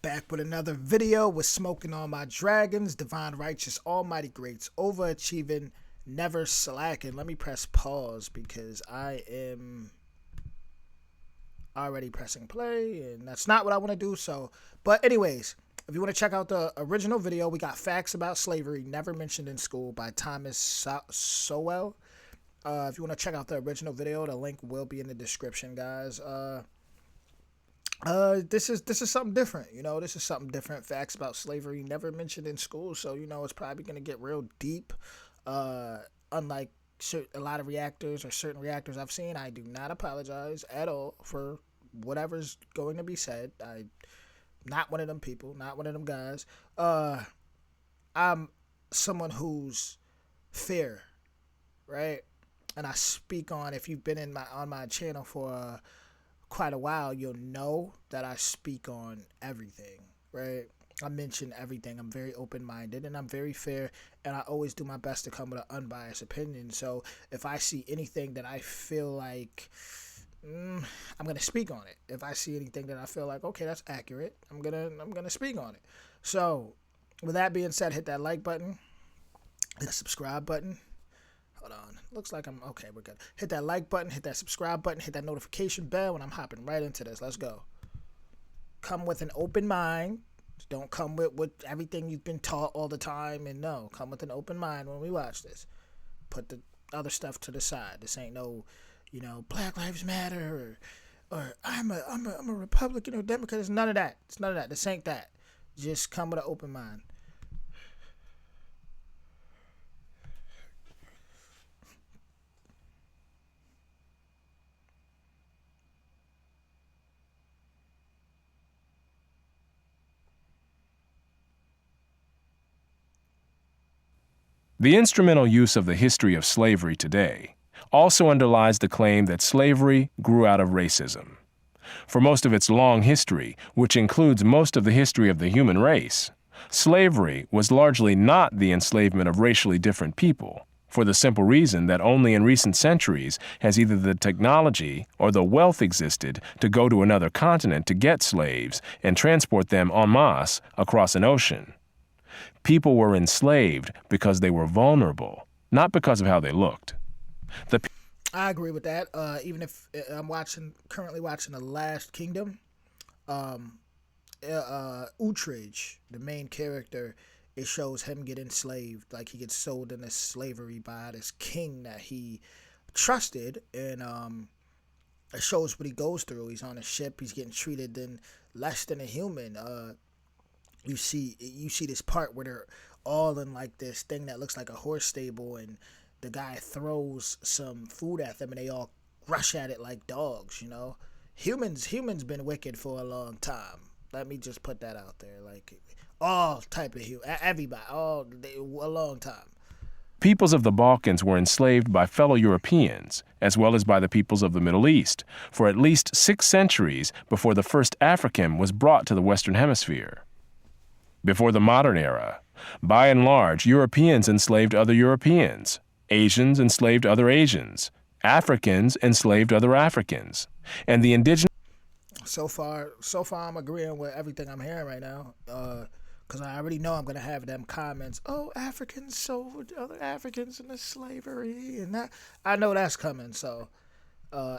Back with another video with smoking on my dragons, divine righteous almighty greats, overachieving, never slacking. Let me press pause because I am already pressing play and that's not what I want to do. But anyways, if you want to check out the original video, we got Facts About Slavery Never Mentioned in School by Sowell. If you want to check out the original video, the link will be in the description, guys. This is something different, this is something different. Facts about slavery never mentioned in school, so it's probably gonna get real deep. Unlike a lot of reactors or certain reactors I've seen, I do not apologize at all for whatever's going to be said. I'm not one of them people, not one of them guys. I'm someone who's fair, right? And I speak on, if you've been on my channel for quite a while, you'll know that I speak on everything, right? I mention everything. I'm very open-minded and I'm very fair, and I always do my best to come with an unbiased opinion. So if I see anything that I feel like I'm gonna speak on it. If I see anything that I feel like, okay, that's accurate, I'm gonna speak on it. So with that being said, hit that like button, hit that subscribe button. Hold on. Looks like I'm okay. We're good. Hit that like button, hit that subscribe button, hit that notification bell, and I'm hopping right into this. Let's go. Come with an open mind. Don't come with everything you've been taught all the time. And no, come with an open mind when we watch this. Put the other stuff to the side. This ain't no, Black Lives Matter or I'm a Republican or Democrat. It's none of that. It's none of that. This ain't that. Just come with an open mind. The instrumental use of the history of slavery today also underlies the claim that slavery grew out of racism. For most of its long history, which includes most of the history of the human race, slavery was largely not the enslavement of racially different people, for the simple reason that only in recent centuries has either the technology or the wealth existed to go to another continent to get slaves and transport them en masse across an ocean. People were enslaved because they were vulnerable, not because of how they looked. I agree with that. Even if I'm currently watching The Last Kingdom, Utridge, the main character, it shows him get enslaved, like he gets sold into slavery by this king that he trusted, and it shows what he goes through. He's on a ship, he's getting treated then less than a human. You see this part where they're all in like this thing that looks like a horse stable, and the guy throws some food at them and they all rush at it like dogs. Humans been wicked for a long time. Let me just put that out there. Like all type of everybody, a long time. Peoples of the Balkans were enslaved by fellow Europeans, as well as by the peoples of the Middle East, for at least 6 centuries before the first African was brought to the Western Hemisphere. Before the modern era, by and large, Europeans enslaved other Europeans, Asians enslaved other Asians, Africans enslaved other Africans, and the indigenous... So far, I'm agreeing with everything I'm hearing right now, because I already know I'm going to have them comments, oh, Africans sold other Africans into slavery, and that, I know that's coming, so...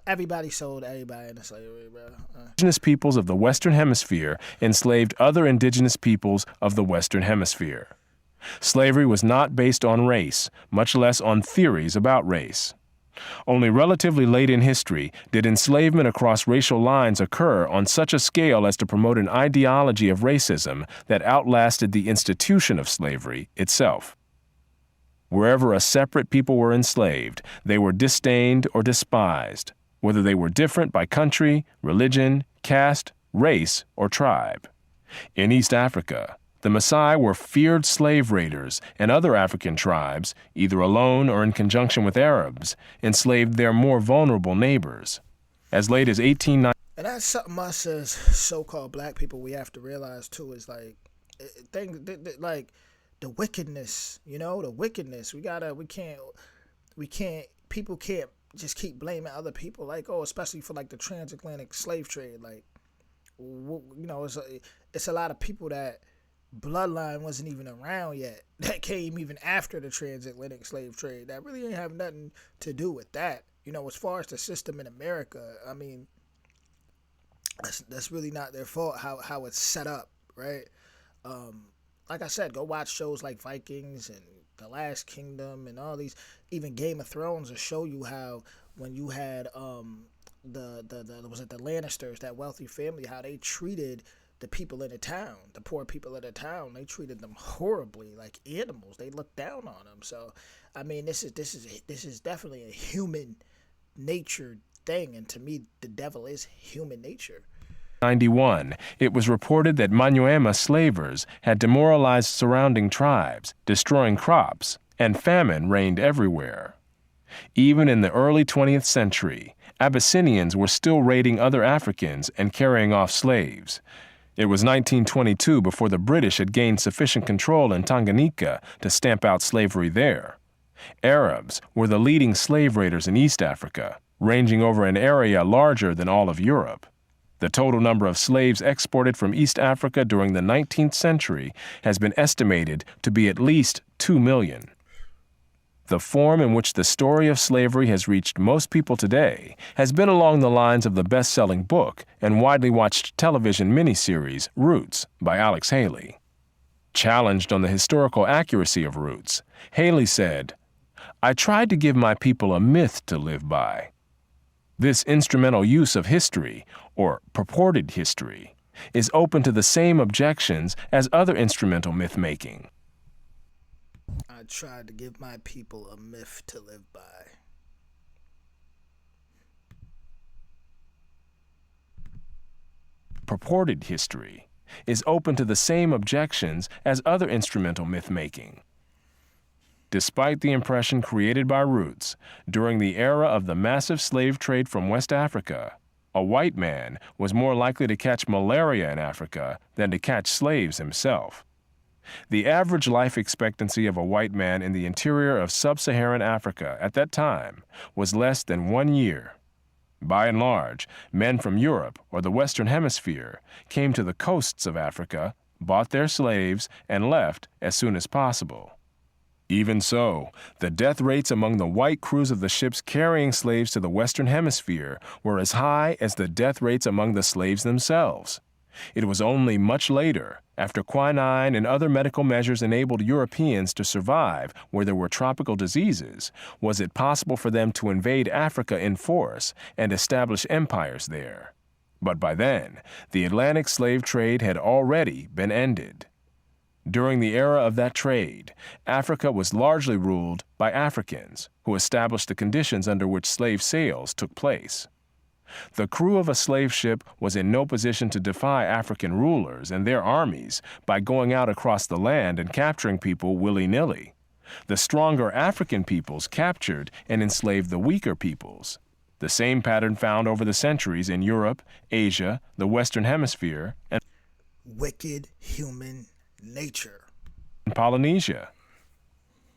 everybody sold everybody into slavery, bro. Indigenous peoples of the Western Hemisphere enslaved other indigenous peoples of the Western Hemisphere. Slavery was not based on race, much less on theories about race. Only relatively late in history did enslavement across racial lines occur on such a scale as to promote an ideology of racism that outlasted the institution of slavery itself. Wherever a separate people were enslaved, they were disdained or despised, whether they were different by country, religion, caste, race, or tribe. In East Africa, the Maasai were feared slave raiders, and other African tribes, either alone or in conjunction with Arabs, enslaved their more vulnerable neighbors. As late as 1890. And that's something us as so-called black people we have to realize too, is like the wickedness, the wickedness. People can't just keep blaming other people, like, oh, especially for like the transatlantic slave trade. Like, It's a lot of people that bloodline wasn't even around yet that came even after the transatlantic slave trade that really ain't have nothing to do with that. As far as the system in America, I mean, that's really not their fault how it's set up, right? Um, like I said, go watch shows like Vikings and The Last Kingdom and all these, even Game of Thrones will show you how when you had the was it the Lannisters, that wealthy family, how they treated the people in the town, the poor people in the town. They treated them horribly, like animals. They looked down on them. So, I mean, this is definitely a human nature thing, and to me, the devil is human nature. 91, it was reported that Manyuema slavers had demoralized surrounding tribes, destroying crops, and famine reigned everywhere. Even in the early 20th century, Abyssinians were still raiding other Africans and carrying off slaves. It was 1922 before the British had gained sufficient control in Tanganyika to stamp out slavery there. Arabs were the leading slave raiders in East Africa, ranging over an area larger than all of Europe. The total number of slaves exported from East Africa during the 19th century has been estimated to be at least 2 million. The form in which the story of slavery has reached most people today has been along the lines of the best-selling book and widely watched television miniseries Roots by Alex Haley. Challenged on the historical accuracy of Roots, Haley said, "I tried to give my people a myth to live by." This instrumental use of history, or purported history, is open to the same objections as other instrumental myth-making. I tried to give my people a myth to live by. Purported history is open to the same objections as other instrumental myth-making. Despite the impression created by Roots, during the era of the massive slave trade from West Africa, a white man was more likely to catch malaria in Africa than to catch slaves himself. The average life expectancy of a white man in the interior of sub-Saharan Africa at that time was less than 1 year. By and large, men from Europe or the Western Hemisphere came to the coasts of Africa, bought their slaves, and left as soon as possible. Even so, the death rates among the white crews of the ships carrying slaves to the Western Hemisphere were as high as the death rates among the slaves themselves. It was only much later, after quinine and other medical measures enabled Europeans to survive where there were tropical diseases, was it possible for them to invade Africa in force and establish empires there. But by then, the Atlantic slave trade had already been ended. During the era of that trade, Africa was largely ruled by Africans, who established the conditions under which slave sales took place. The crew of a slave ship was in no position to defy African rulers and their armies by going out across the land and capturing people willy-nilly. The stronger African peoples captured and enslaved the weaker peoples. The same pattern found over the centuries in Europe, Asia, the Western Hemisphere, and wicked human nature. In Polynesia.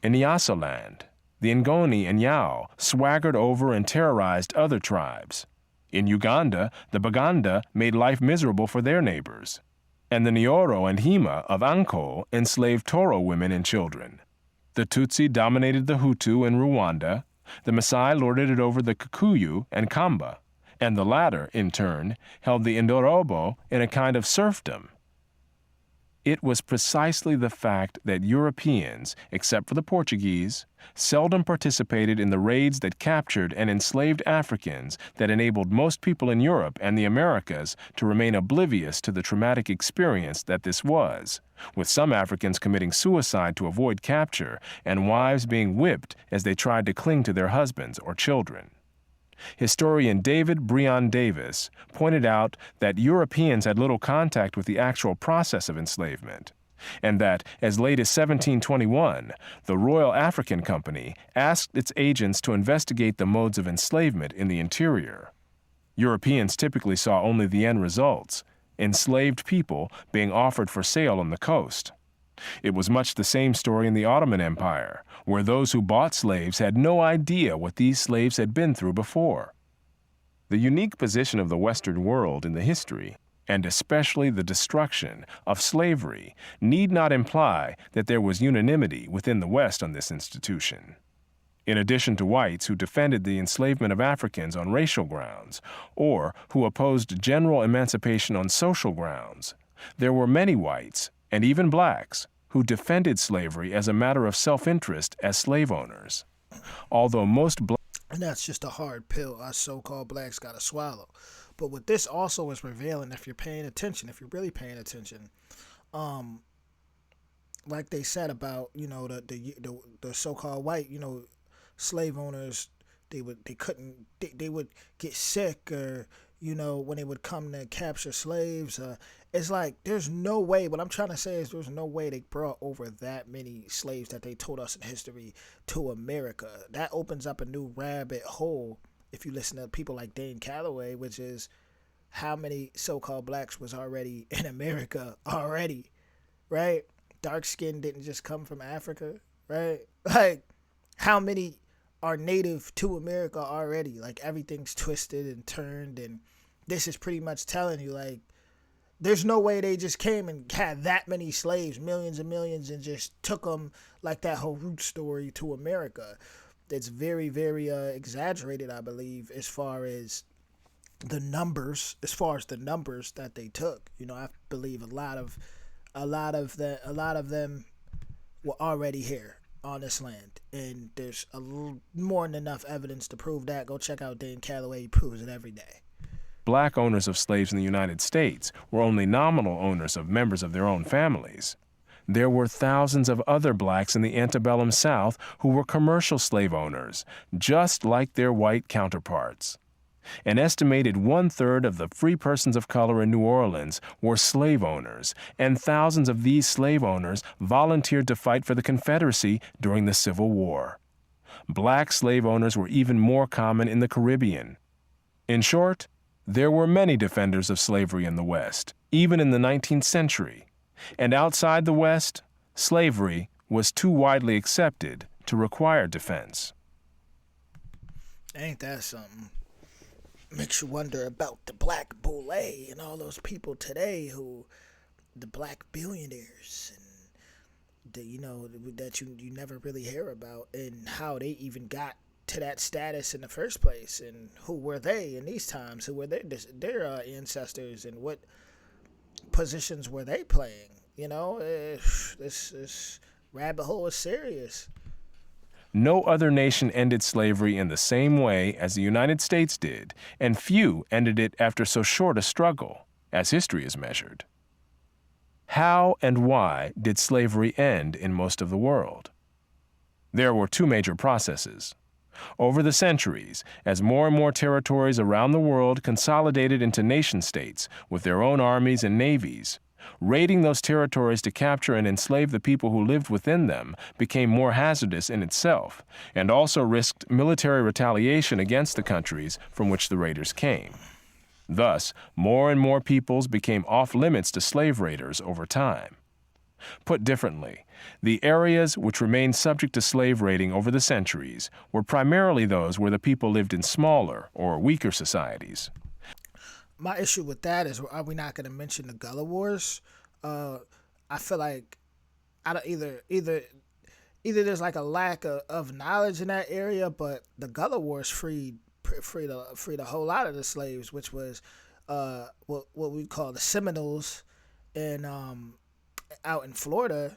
In Nyasaland, the Ngoni and Yao swaggered over and terrorized other tribes. In Uganda, the Baganda made life miserable for their neighbors. And the Nyoro and Hima of Anko enslaved Toro women and children. The Tutsi dominated the Hutu in Rwanda, the Maasai lorded it over the Kikuyu and Kamba, and the latter, in turn, held the Indorobo in a kind of serfdom. It was precisely the fact that Europeans, except for the Portuguese, seldom participated in the raids that captured and enslaved Africans that enabled most people in Europe and the Americas to remain oblivious to the traumatic experience that this was, with some Africans committing suicide to avoid capture and wives being whipped as they tried to cling to their husbands or children. Historian David Breon Davis pointed out that Europeans had little contact with the actual process of enslavement, and that as late as 1721, the Royal African Company asked its agents to investigate the modes of enslavement in the interior. Europeans typically saw only the end results, enslaved people being offered for sale on the coast. It was much the same story in the Ottoman Empire, where those who bought slaves had no idea what these slaves had been through before. The unique position of the Western world in the history and especially the destruction of slavery, need not imply that there was unanimity within the West on this institution. In addition to whites who defended the enslavement of Africans on racial grounds, or who opposed general emancipation on social grounds, there were many whites, and even blacks, who defended slavery as a matter of self-interest as slave owners. Although most And that's just a hard pill us so-called blacks got to swallow. But what this also is revealing, if you're paying attention, if you're really paying attention, like they said about, you know, the so-called white, you know, slave owners, they would get sick, or, you know, when they would come to capture slaves. It's like there's no way. What I'm trying to say is there's no way they brought over that many slaves that they told us in history to America. That opens up a new rabbit hole if you listen to people like Dane Calloway, which is how many so-called blacks was already in America already, right? Dark skin didn't just come from Africa, right? Like, how many are native to America already? Like, everything's twisted and turned, and this is pretty much telling you, like, there's no way they just came and had that many slaves, millions and millions, and just took them like that whole root story to America. It's very, very exaggerated, I believe, as far as the numbers that they took. You know, I believe a lot of them were already here on this land, and there's more than enough evidence to prove that. Go check out Dane Calloway; he proves it every day. black owners of slaves in the United States were only nominal owners of members of their own families. There were thousands of other blacks in the antebellum South who were commercial slave owners, just like their white counterparts. An estimated 1/3 of the free persons of color in New Orleans were slave owners, and thousands of these slave owners volunteered to fight for the Confederacy during the Civil War. Black slave owners were even more common in the Caribbean. In short, there were many defenders of slavery in the West, even in the 19th century. And outside the West, slavery was too widely accepted to require defense. Ain't that something? Makes you wonder about the black boule and all those people today who, the black billionaires, and the, you know, that you never really hear about, and how they even got to that status in the first place, and who were they in these times, who were their ancestors, and what positions were they playing. You know, this rabbit hole is serious. No other nation ended slavery in the same way as the United States did, and few ended it after so short a struggle, as history is measured. How and why did slavery end in most of the world? There were two major processes. Over the centuries, as more and more territories around the world consolidated into nation-states with their own armies and navies, raiding those territories to capture and enslave the people who lived within them became more hazardous in itself, and also risked military retaliation against the countries from which the raiders came. Thus, more and more peoples became off-limits to slave raiders over time. Put differently, the areas which remained subject to slave raiding over the centuries were primarily those where the people lived in smaller or weaker societies. My issue with that is, are we not going to mention the Gullah Wars? I feel like I don't either there's like a lack of knowledge in that area, but the Gullah Wars freed a whole lot of the slaves, which was what we call the Seminoles, and out in Florida.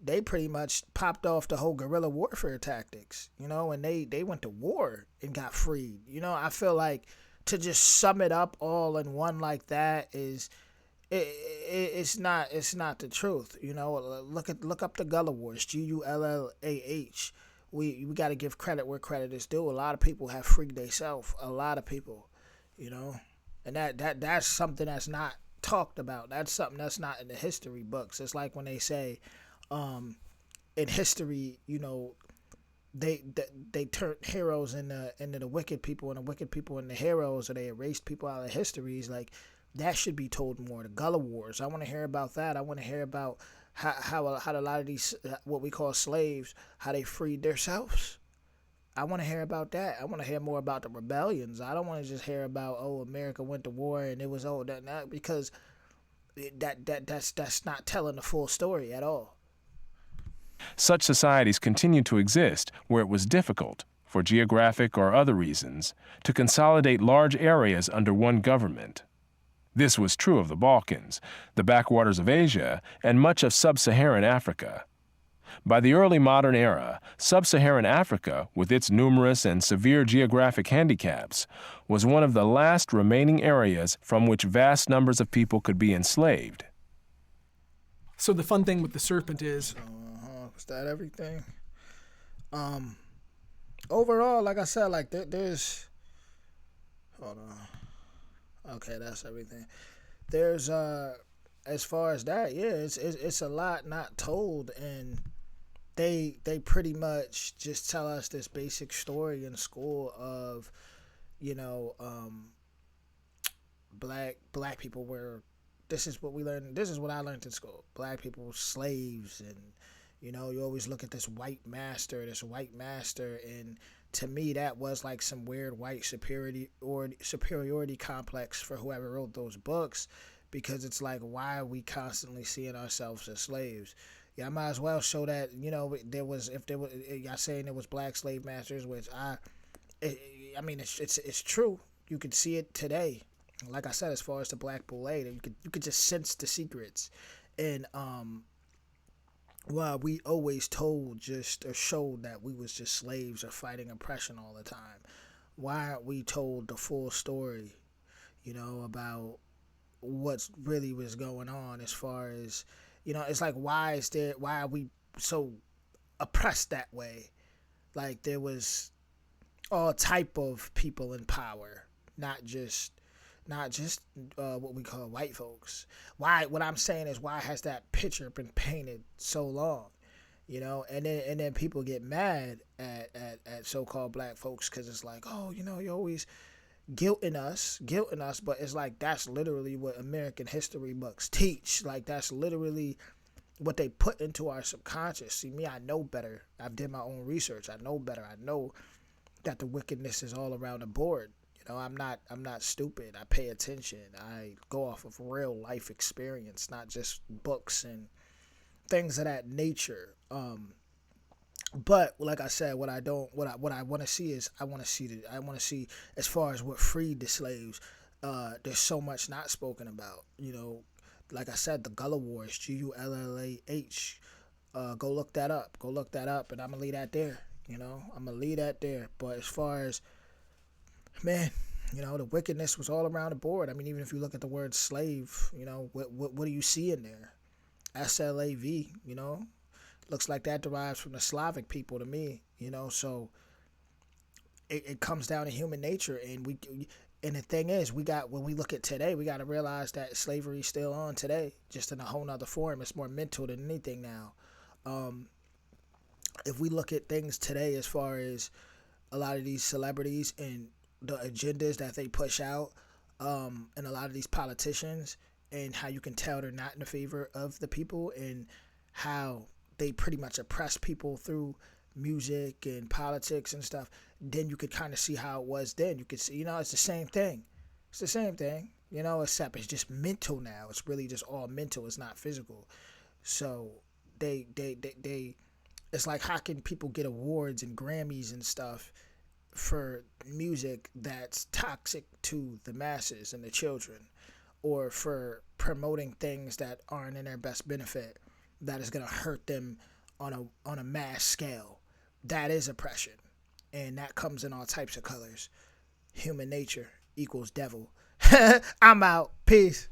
They pretty much popped off the whole guerrilla warfare tactics, you know, and they went to war and got freed. You know, I feel like to just sum it up all in one like that is it's not the truth. You know, look up the Gullah Wars, Gullah. We got to give credit where credit is due. A lot of people have freed themselves. A lot of people, you know, and that's something that's not talked about. That's something that's not in the history books. It's like when they say, in history, you know, they turned heroes into the wicked people, and the wicked people into heroes, or they erased people out of histories. Like, that should be told more. The Gullah Wars, I want to hear about that. I want to hear about how a lot of these what we call slaves, how they freed themselves. I want to hear about that. I want to hear more about the rebellions. I don't want to just hear about, oh, America went to war and it was that, because That's not telling the full story at all. Such societies continued to exist where it was difficult, for geographic or other reasons, to consolidate large areas under one government. This was true of the Balkans, the backwaters of Asia, and much of sub-Saharan Africa. By the early modern era, sub-Saharan Africa, with its numerous and severe geographic handicaps, was one of the last remaining areas from which vast numbers of people could be enslaved. So the fun thing with the serpent is, Was that everything? Overall, like I said, like there's. Hold on. Okay, that's everything. There's as far as that, yeah, it's a lot not told, and they pretty much just tell us this basic story in school of, you know, black people were. This is what we learned. This is what I learned in school. Black people were slaves, and you know, you always look at this white master, and to me, that was like some weird white superiority complex for whoever wrote those books, because it's like, why are we constantly seeing ourselves as slaves? Yeah, I might as well show that, you know, if there was, y'all saying there was black slave masters, which I mean, it's true. You could see it today. Like I said, as far as the Black Boule, you could just sense the secrets, and well, we always told just or showed that we was just slaves or fighting oppression all the time. Why aren't we told the full story, you know, about what's really was going on as far as, you know, it's like, why are we so oppressed that way? Like, there was all type of people in power, not just what we call white folks. Why? What I'm saying is, why has that picture been painted so long? You know, and then people get mad at so-called black folks because it's like, oh, you know, you're always guilting us, but it's like, that's literally what American history books teach. Like, that's literally what they put into our subconscious. See, me, I know better. I've did my own research. I know better. I know that the wickedness is all around the board. You know, I'm not stupid. I pay attention. I go off of real life experience, not just books and things of that nature. But like I said, what I want to see is, I want to see as far as what freed the slaves. There's so much not spoken about. You know, like I said, the Gullah Wars, Gullah. Go look that up, and I'm gonna leave that there. You know, I'm gonna leave that there. But as far as, man, you know, the wickedness was all around the board. I mean, even if you look at the word slave, you know, what do you see in there? SLAV, you know, looks like that derives from the Slavic people to me, you know. So it comes down to human nature, and and the thing is, when we look at today, we got to realize that slavery's still on today, just in a whole nother form. It's more mental than anything now. If we look at things today, as far as a lot of these celebrities and the agendas that they push out, and a lot of these politicians, and how you can tell they're not in the favor of the people, and how they pretty much oppress people through music and politics and stuff, then you could kind of see how it was then. You could see, you know, it's the same thing. It's the same thing, you know, except it's just mental now. It's really just all mental. It's not physical. So they it's like, how can people get awards and Grammys and stuff for music that's toxic to the masses and the children, or for promoting things that aren't in their best benefit, that is going to hurt them on a mass scale? That is oppression, and that comes in all types of colors. Human nature equals devil. I'm out. Peace.